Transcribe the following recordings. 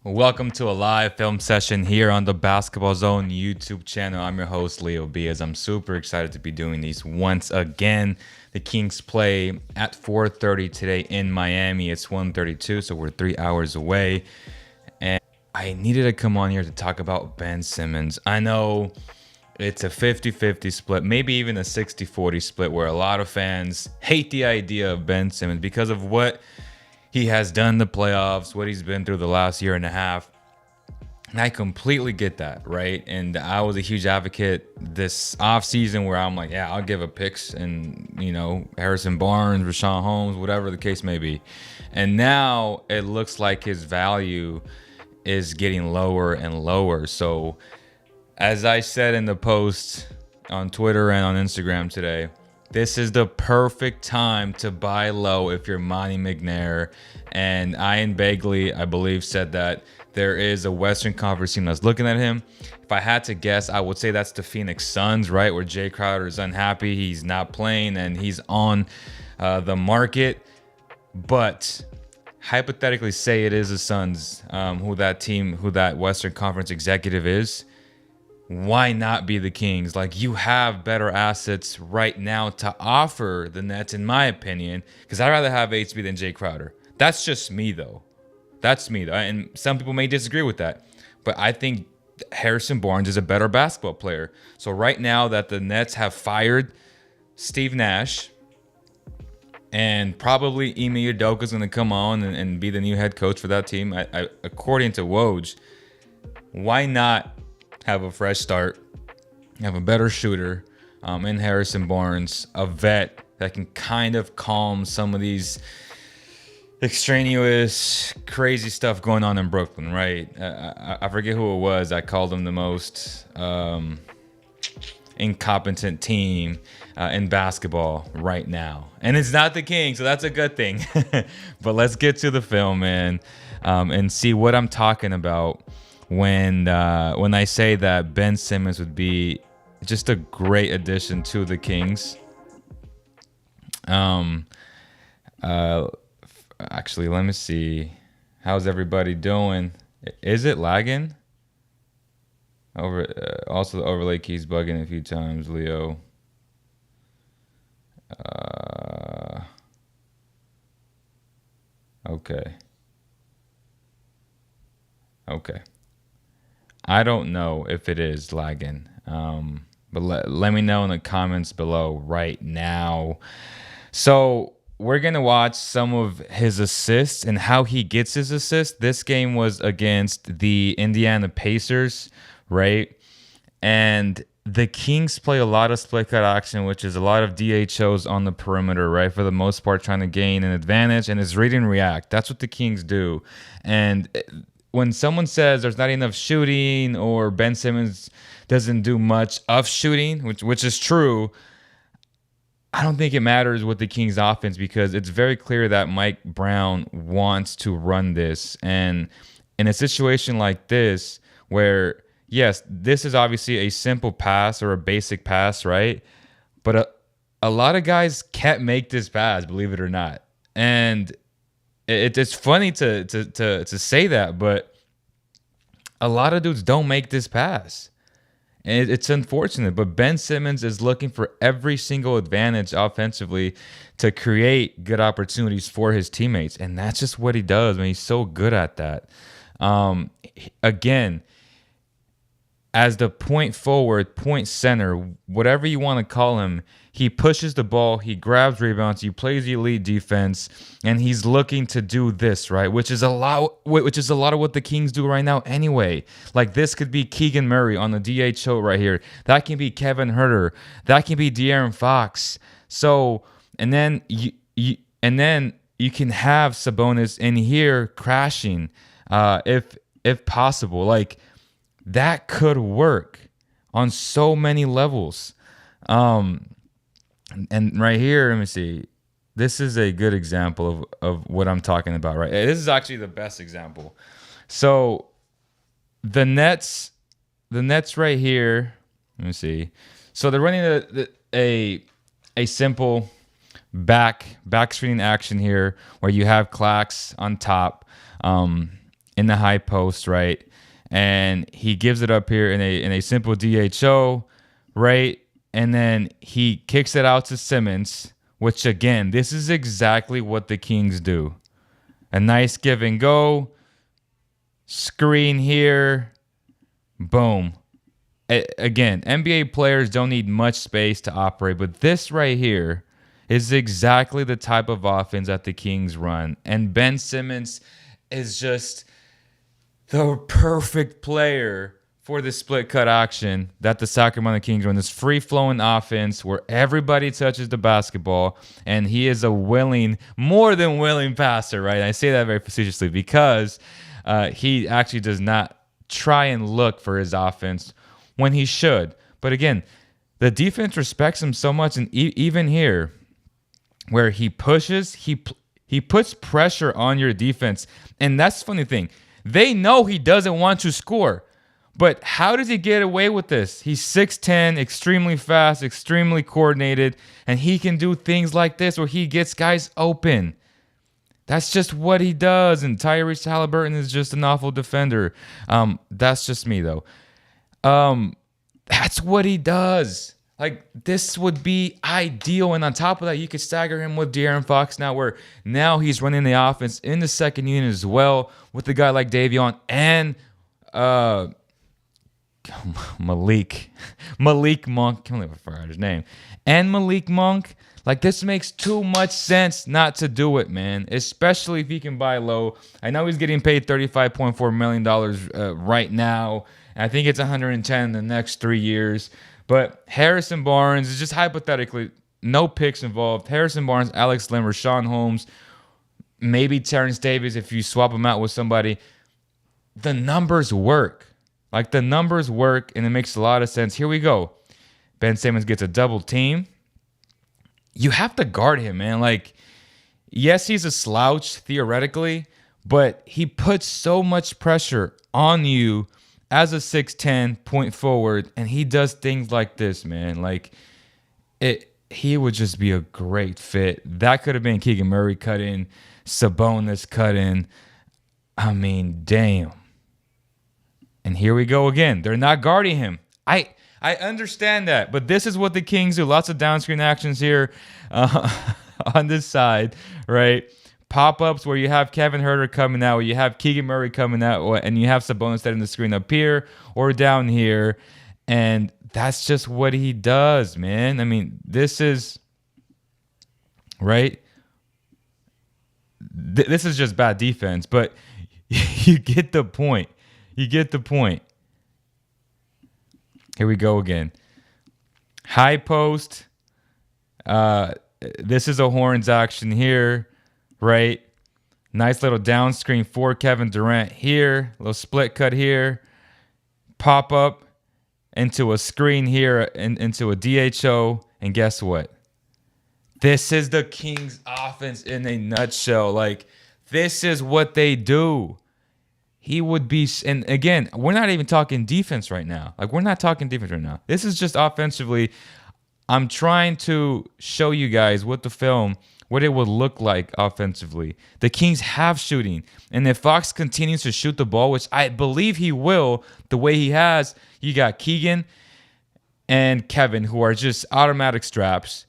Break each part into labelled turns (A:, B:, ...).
A: Welcome to a live film session here on the Basketball Zone YouTube channel. I'm your host, Leo B, as I'm super excited to be doing these once again. The Kings play at 4:30 today in Miami. It's 1:32, so we're 3 hours away. And I needed to come on here to talk about Ben Simmons. I know it's a 50-50 split, maybe even a 60-40 split, where a lot of fans hate the idea of Ben Simmons because of what he has done in the playoffs, what he's been through the last year and a half. And I completely get that, right? And I was a huge advocate this offseason where I'm like, yeah, I'll give a picks and, Harrison Barnes, Rashawn Holmes, whatever the case may be. And now it looks like his value is getting lower and lower. So as I said in the post on Twitter and on Instagram today, this is the perfect time to buy low if you're Monty McNair. And Ian Begley, I believe, said that there is a Western Conference team that's looking at him. If I had to guess, I would say that's the Phoenix Suns, right? Where Jay Crowder is unhappy. He's not playing and he's on the market. But hypothetically, say it is the Suns, who that Western Conference executive is. Why not be the Kings? Like, you have better assets right now to offer the Nets, in my opinion, because I'd rather have HB than Jay Crowder. That's just me, though. That's me, though. And some people may disagree with that. But I think Harrison Barnes is a better basketball player. So right now that the Nets have fired Steve Nash, and probably Ime Udoka is going to come on and be the new head coach for that team, according to Woj, why not have a fresh start, have a better shooter in Harrison Barnes, a vet that can kind of calm some of these extraneous, crazy stuff going on in Brooklyn, right? I forget who it was. I called them the most incompetent team in basketball right now. And it's not the Kings, so that's a good thing. But let's get to the film, man, and see what I'm talking about when I say that Ben Simmons would be just a great addition to the Kings. Actually, let me see. How's everybody doing? Is it lagging? Also, the overlay keys bugging a few times, Leo. Okay. I don't know if it is lagging, but let me know in the comments below right now. So we're going to watch some of his assists and how he gets his assists. This game was against the Indiana Pacers, right? And the Kings play a lot of split cut action, which is a lot of DHOs on the perimeter, right? For the most part, trying to gain an advantage, and it's read and react. That's what the Kings do. And when someone says there's not enough shooting or Ben Simmons doesn't do much of shooting, which is true, I don't think it matters with the Kings offense because it's very clear that Mike Brown wants to run this. And in a situation like this where, yes, this is obviously a simple pass or a basic pass, right? But a lot of guys can't make this pass, believe it or not. And it's funny to say that, but a lot of dudes don't make this pass. And it's unfortunate, but Ben Simmons is looking for every single advantage offensively to create good opportunities for his teammates. And that's just what he does, man. He's so good at that. Again, as the point forward, point center, whatever you want to call him, he pushes the ball, he grabs rebounds, he plays elite defense, and he's looking to do this, right? Which is a lot of what the Kings do right now anyway. Like, this could be Keegan Murray on the DHO right here. That can be Kevin Huerter. That can be De'Aaron Fox. So, and then you can have Sabonis in here crashing, if possible. Like, that could work on so many levels. And right here, let me see. This is a good example of what I'm talking about, right? This is actually the best example. So the Nets right here, let me see. So they're running a simple back screening action here where you have Clax on top. in the high post, right? And he gives it up here in a simple DHO, right? And then he kicks it out to Simmons, which again, this is exactly what the Kings do. A nice give and go, screen here, boom. Again, NBA players don't need much space to operate, but this right here is exactly the type of offense that the Kings run. And Ben Simmons is just the perfect player for the split cut action that the Sacramento Kings run. This free-flowing offense where everybody touches the basketball, and he is a willing, more than willing passer, right? And I say that very facetiously because he actually does not try and look for his offense when he should. But again, the defense respects him so much, and even here, where he pushes, he puts pressure on your defense. And that's the funny thing. They know he doesn't want to score. But how does he get away with this? He's 6'10", extremely fast, extremely coordinated, and he can do things like this where he gets guys open. That's just what he does, and Tyrese Halliburton is just an awful defender. That's just me, though. That's what he does. Like, this would be ideal, and on top of that, you could stagger him with De'Aaron Fox now he's running the offense in the second unit as well with a guy like Davion and Malik Monk. Can't believe I forgot his name. And Malik Monk. Like, this makes too much sense not to do it, man. Especially if he can buy low. I know he's getting paid $35.4 million right now. I think it's $110 in the next 3 years. But Harrison Barnes is just hypothetically, no picks involved. Harrison Barnes, Alex Len, Rashawn Holmes, maybe Terrence Davis if you swap him out with somebody. The numbers work. Like, the numbers work, and it makes a lot of sense. Here we go. Ben Simmons gets a double team. You have to guard him, man. Like, yes, he's a slouch theoretically, but he puts so much pressure on you as a 6'10" point forward, and he does things like this, man. Like, he would just be a great fit. That could have been Keegan Murray cut in, Sabonis cut in. I mean, damn. And here we go again. They're not guarding him. I understand that, but this is what the Kings do. Lots of downscreen actions here on this side, right? Pop-ups where you have Kevin Huerter coming out, where you have Keegan Murray coming out, and you have Sabonis setting the screen up here or down here. And that's just what he does, man. I mean, this is, right? This is just bad defense, but you get the point. You get the point. Here we go again. High post. This is a Horns action here, right? Nice little down screen for Kevin Durant here. Little split cut here. Pop up into a screen here, into a DHO. And guess what? This is the Kings offense in a nutshell. Like, this is what they do. He would be, and again, we're not even talking defense right now. Like, we're not talking defense right now. This is just offensively. I'm trying to show you guys what it would look like offensively. The Kings have shooting, and if Fox continues to shoot the ball, which I believe he will, the way he has, you got Keegan and Kevin, who are just automatic straps.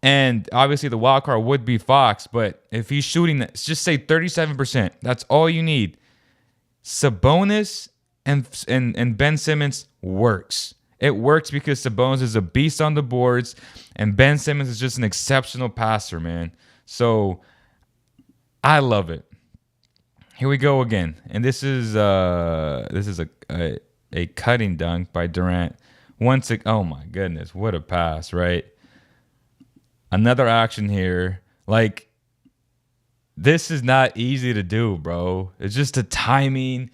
A: And obviously the wild card would be Fox, but if he's shooting, just say 37%. That's all you need. Sabonis and Ben Simmons works. It works because Sabonis is a beast on the boards, and Ben Simmons is just an exceptional passer, man. So I love it. Here we go again, and this is a cutting dunk by Durant. Oh my goodness, what a pass, right? Another action here, like. This is not easy to do, bro. It's just the timing,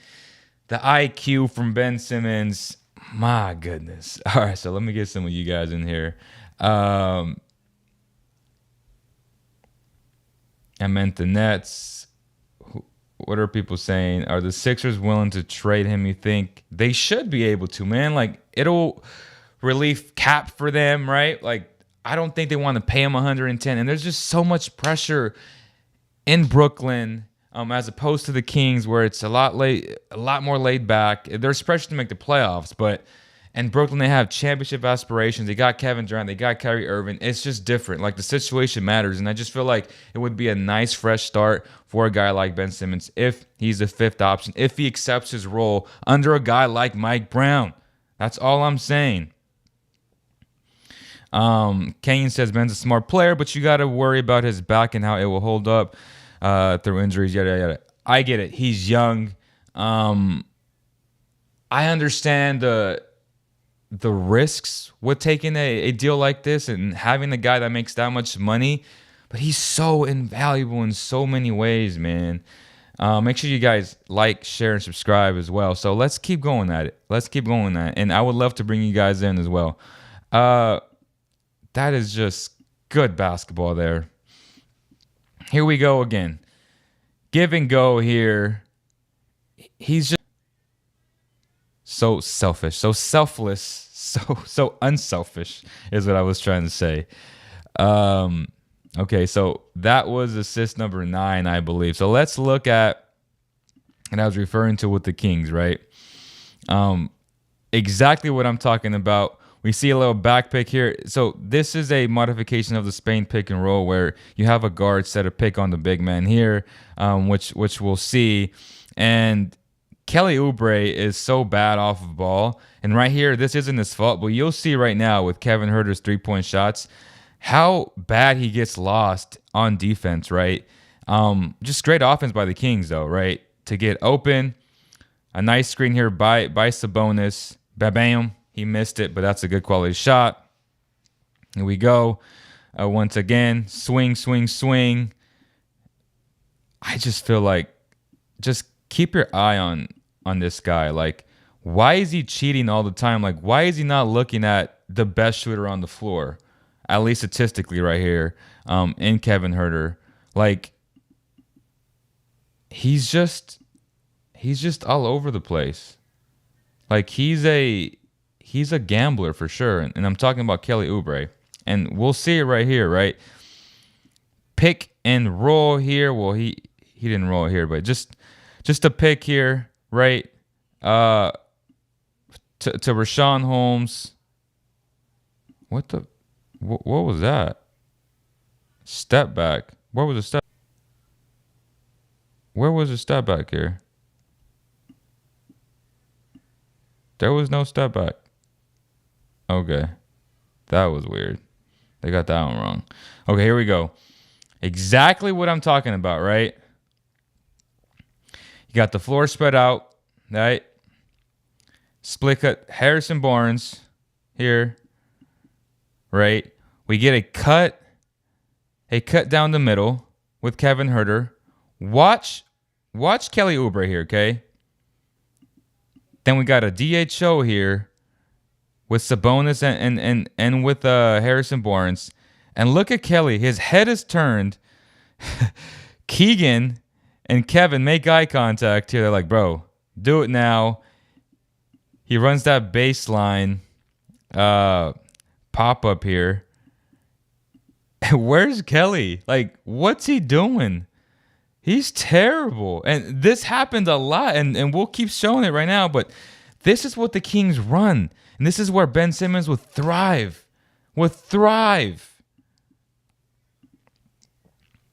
A: the IQ from Ben Simmons. My goodness. All right, so let me get some of you guys in here. I meant the Nets. What are people saying? Are the Sixers willing to trade him, you think? They should be able to, man. Like, it'll relieve cap for them, right? Like, I don't think they want to pay him 110. And there's just so much pressure in Brooklyn as opposed to the Kings, where it's a lot more laid back. There's pressure to make the playoffs, but in Brooklyn they have championship aspirations. They got Kevin Durant, they got Kyrie Irving. It's just different. Like, the situation matters, and I just feel like it would be a nice fresh start for a guy like Ben Simmons if he's the fifth option, if he accepts his role under a guy like Mike Brown. That's all I'm saying. Kenyon says Ben's a smart player, but you got to worry about his back and how it will hold up through injuries, yada, yada. I get it. He's young. I understand the risks with taking a deal like this and having a guy that makes that much money, but he's so invaluable in so many ways, man. Make sure you guys like, share, and subscribe as well. So let's keep going at it. And I would love to bring you guys in as well. That is just good basketball there. Here we go again. Give and go here. He's just so selfish, so selfless, so unselfish is what I was trying to say. Okay, so that was assist number 9, I believe. So let's look at, and I was referring to with the Kings, right? Exactly what I'm talking about. We see a little back pick here. So this is a modification of the Spain pick and roll where you have a guard set a pick on the big man here, which we'll see. And Kelly Oubre is so bad off of ball. And right here, this isn't his fault, but you'll see right now with Kevin Huerter's three-point shots how bad he gets lost on defense, right? Just great offense by the Kings, though, right? To get open, a nice screen here by Sabonis. Bam. He missed it, but that's a good quality shot. Here we go. Once again, swing. I just feel like just keep your eye on this guy. Like, why is he cheating all the time? Like, why is he not looking at the best shooter on the floor? At least statistically right here, in Kevin Huerter. Like, he's just all over the place. Like, he's a gambler for sure. And I'm talking about Kelly Oubre. And we'll see it right here, right? Pick and roll here. Well, he didn't roll here, but just a pick here, right? To Richaun Holmes. What was that? Step back. Where was the step back here? There was no step back. Okay. That was weird. They got that one wrong. Okay, here we go. Exactly what I'm talking about, right? You got the floor spread out, right? Split cut Harrison Barnes here, right? We get a cut down the middle with Kevin Huerter. Watch Kelly Oubre here, okay? Then we got a DHO here with Sabonis and with Harrison Barnes. And look at Kelly. His head is turned. Keegan and Kevin make eye contact here. They're like, bro, do it now. He runs that baseline pop-up here. Where's Kelly? Like, what's he doing? He's terrible. And this happened a lot, and we'll keep showing it right now, but this is what the Kings run. And this is where Ben Simmons would thrive. Here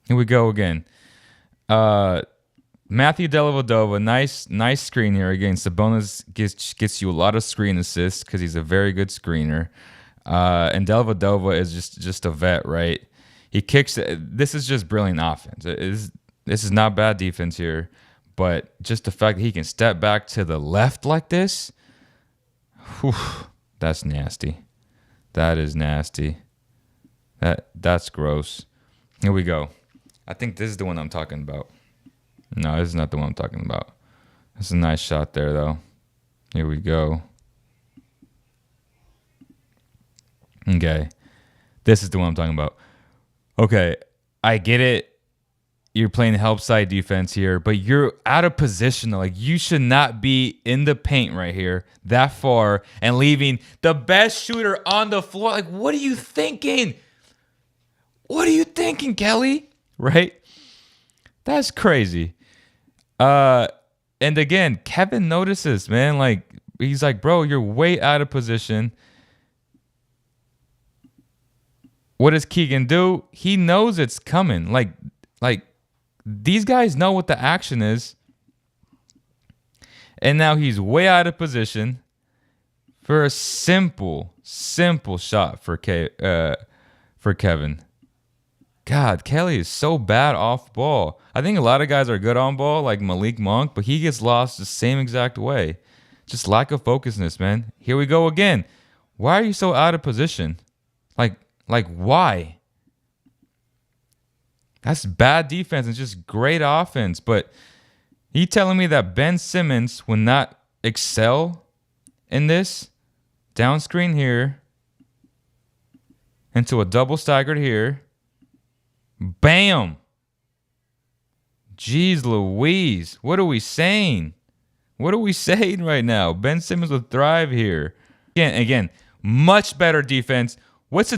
A: we go again. Matthew Dellavedova, nice screen here again. Sabonis gets you a lot of screen assists because he's a very good screener. And Dellavedova is just a vet, right? He kicks it. This is just brilliant offense. This is not bad defense here, but just the fact that he can step back to the left like this, whew, that's nasty. That is nasty. That's gross. Here we go. I think this is the one I'm talking about. No, this is not the one I'm talking about. That's a nice shot there, though. Here we go. Okay. This is the one I'm talking about. Okay. I get it. You're playing help side defense here, but you're out of position. Like, you should not be in the paint right here that far and leaving the best shooter on the floor. Like, what are you thinking? What are you thinking, Kelly? Right? That's crazy. Uh, and again, Kevin notices, man. Like he's like, bro, you're way out of position. What does Keegan do? He knows it's coming. Like these guys know what the action is, and now he's way out of position for a simple shot for Kevin. God, Kelly is so bad off ball. I think a lot of guys are good on ball, like Malik Monk, but he gets lost the same exact way. Just lack of focusness, man. Here we go again. Why are you so out of position? Like why? That's bad defense and just great offense. But you telling me that Ben Simmons would not excel in this? Down screen here. Into a double staggered here. Bam! Jeez Louise. What are we saying? What are we saying right now? Ben Simmons will thrive here. Again, much better defense. What's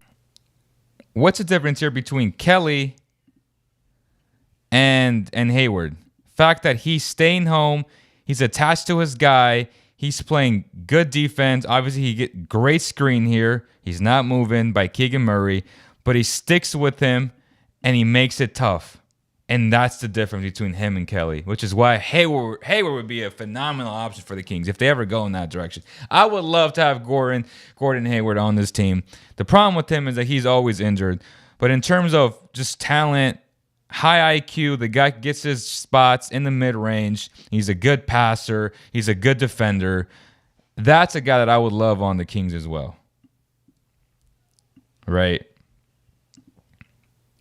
A: the difference here between Kelly and Hayward? Fact that he's staying home, he's attached to his guy, he's playing good defense. Obviously, he get great screen here. He's not moving by Keegan Murray, but he sticks with him and he makes it tough. And that's the difference between him and Kelly, which is why Hayward would be a phenomenal option for the Kings if they ever go in that direction. I would love to have Gordon Hayward on this team. The problem with him is that he's always injured. But in terms of just talent, high IQ, the guy gets his spots in the mid-range. He's a good passer. He's a good defender. That's a guy that I would love on the Kings as well. Right?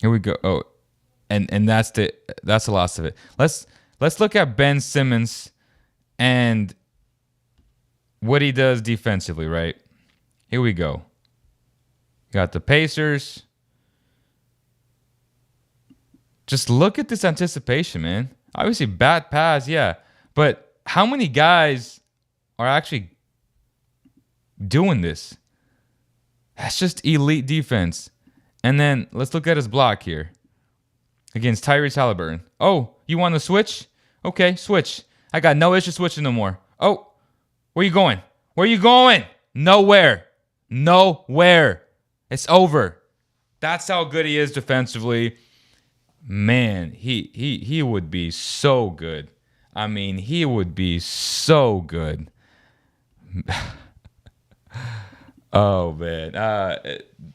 A: Here we go. Oh. And that's the loss of it. Let's look at Ben Simmons and what he does defensively, right? Here we go. Got the Pacers. Just look at this anticipation, man. Obviously, bad pass, yeah. But how many guys are actually doing this? That's just elite defense. And then let's look at his block here. Against Tyrese Halliburton. Oh, you want to switch? Okay, switch. I got no issue switching no more. Oh, where you going? Where you going? Nowhere. Nowhere. It's over. That's how good he is defensively. Man, he would be so good. I mean, he would be so good. Oh, man.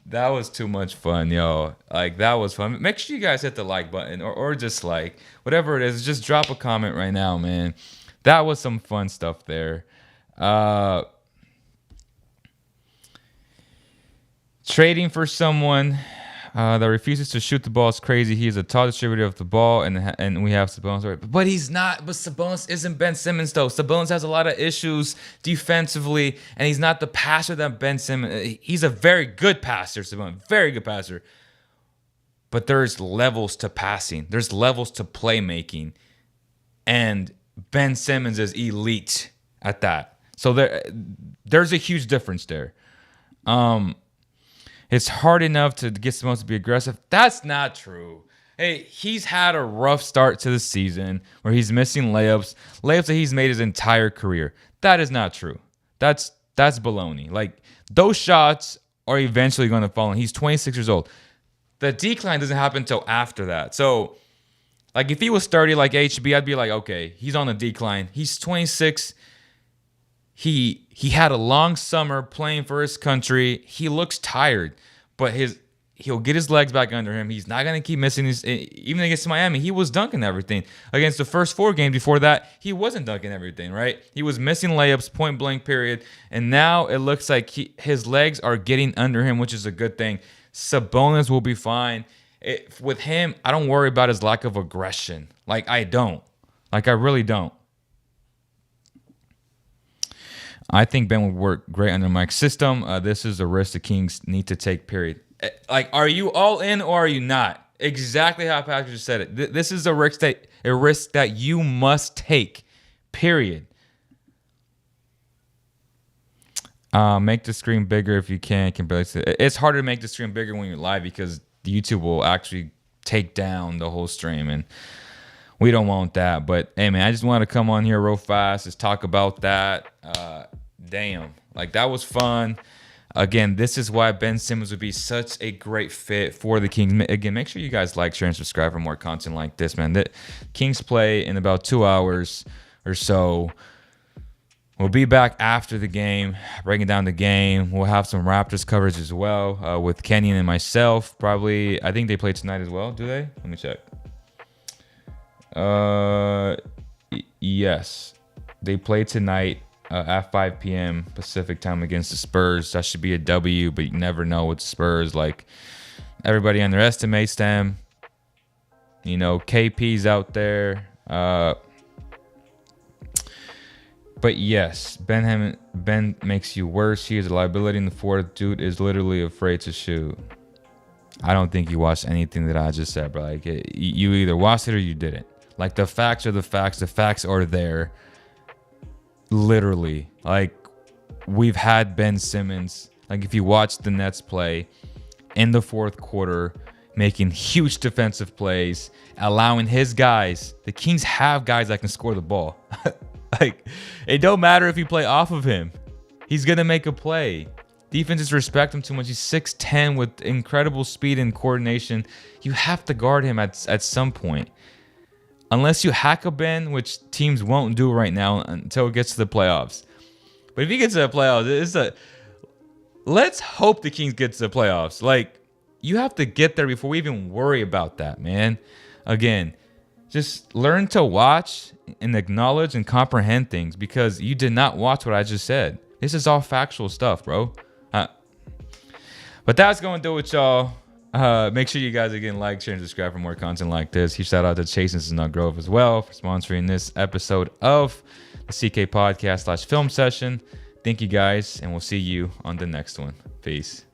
A: That was too much fun, yo. Like, that was fun. Make sure you guys hit the like button or just like, whatever it is, just drop a comment right now, man. That was some fun stuff there. Trading for someone that refuses to shoot the ball is crazy. He is a tall distributor of the ball, and we have Sabonis. But he's not. But Sabonis isn't Ben Simmons, though. Sabonis has a lot of issues defensively, and he's not the passer that Ben Simmons. He's a very good passer, Sabonis. Very good passer. But there's levels to passing. There's levels to playmaking. And Ben Simmons is elite at that. So there's a huge difference there. It's hard enough to get Sabonis to be aggressive. That's not true. Hey, he's had a rough start to the season where he's missing layups that he's made his entire career. That is not true. That's baloney. Like, those shots are eventually going to fall in. He's 26 years old. The decline doesn't happen until after that. So, like, if he was 30 like HB, I'd be like, okay, he's on the decline. He's 26. He had a long summer playing for his country. He looks tired, but he'll get his legs back under him. He's not going to keep missing these. Even against Miami, he was dunking everything. Against the first 4 games before that, he wasn't dunking everything, right? He was missing layups, point blank period. And now it looks like his legs are getting under him, which is a good thing. Sabonis will be fine. With him, I don't worry about his lack of aggression. Like, I don't. Like, I really don't. I think Ben would work great under Mike's system. This is a risk the Kings need to take, period. Like, are you all in or are you not? Exactly how Patrick just said it. This is a risk that you must take, period. Make the screen bigger if you can. It's harder to make the screen bigger when you're live because YouTube will actually take down the whole stream. And we don't want that. But hey, man, I just want to come on here real fast, just talk about that. Damn, like that was fun. Again, this is why Ben Simmons would be such a great fit for the Kings. Again, make sure you guys like, share, and subscribe for more content like this, man. The Kings play in about 2 hours or so. We'll be back after the game, breaking down the game. We'll have some Raptors coverage as well with Kenyon and myself. Probably, I think they play tonight as well. Do they? Let me check. Yes, they play tonight. At 5 p.m. Pacific time against the Spurs. That should be a W, but you never know with Spurs. Like, everybody underestimates them. You know, KP's out there. But yes, Ben makes you worse. He is a liability in the fourth. Dude is literally afraid to shoot. I don't think you watched anything that I just said, bro. Like, you either watched it or you didn't. Like, the facts are the facts. The facts are there. Literally, like, we've had Ben Simmons, like, if you watch the Nets play in the fourth quarter, making huge defensive plays, allowing his guys, the Kings have guys that can score the ball. Like, it don't matter if you play off of him. He's going to make a play. Defenses respect him too much. He's 6'10" with incredible speed and coordination. You have to guard him at some point. Unless you hack a Ben, which teams won't do right now until it gets to the playoffs. But if he gets to the playoffs, let's hope the Kings get to the playoffs. Like, you have to get there before we even worry about that, man. Again, just learn to watch and acknowledge and comprehend things, because you did not watch what I just said. This is all factual stuff, bro. But that's going to do it, y'all. Make sure you guys again like, share, and subscribe for more content like this. Huge shout out to Chase and Snug Grove as well for sponsoring this episode of the CK Podcast / Film Session. Thank you guys, and we'll see you on the next one. Peace.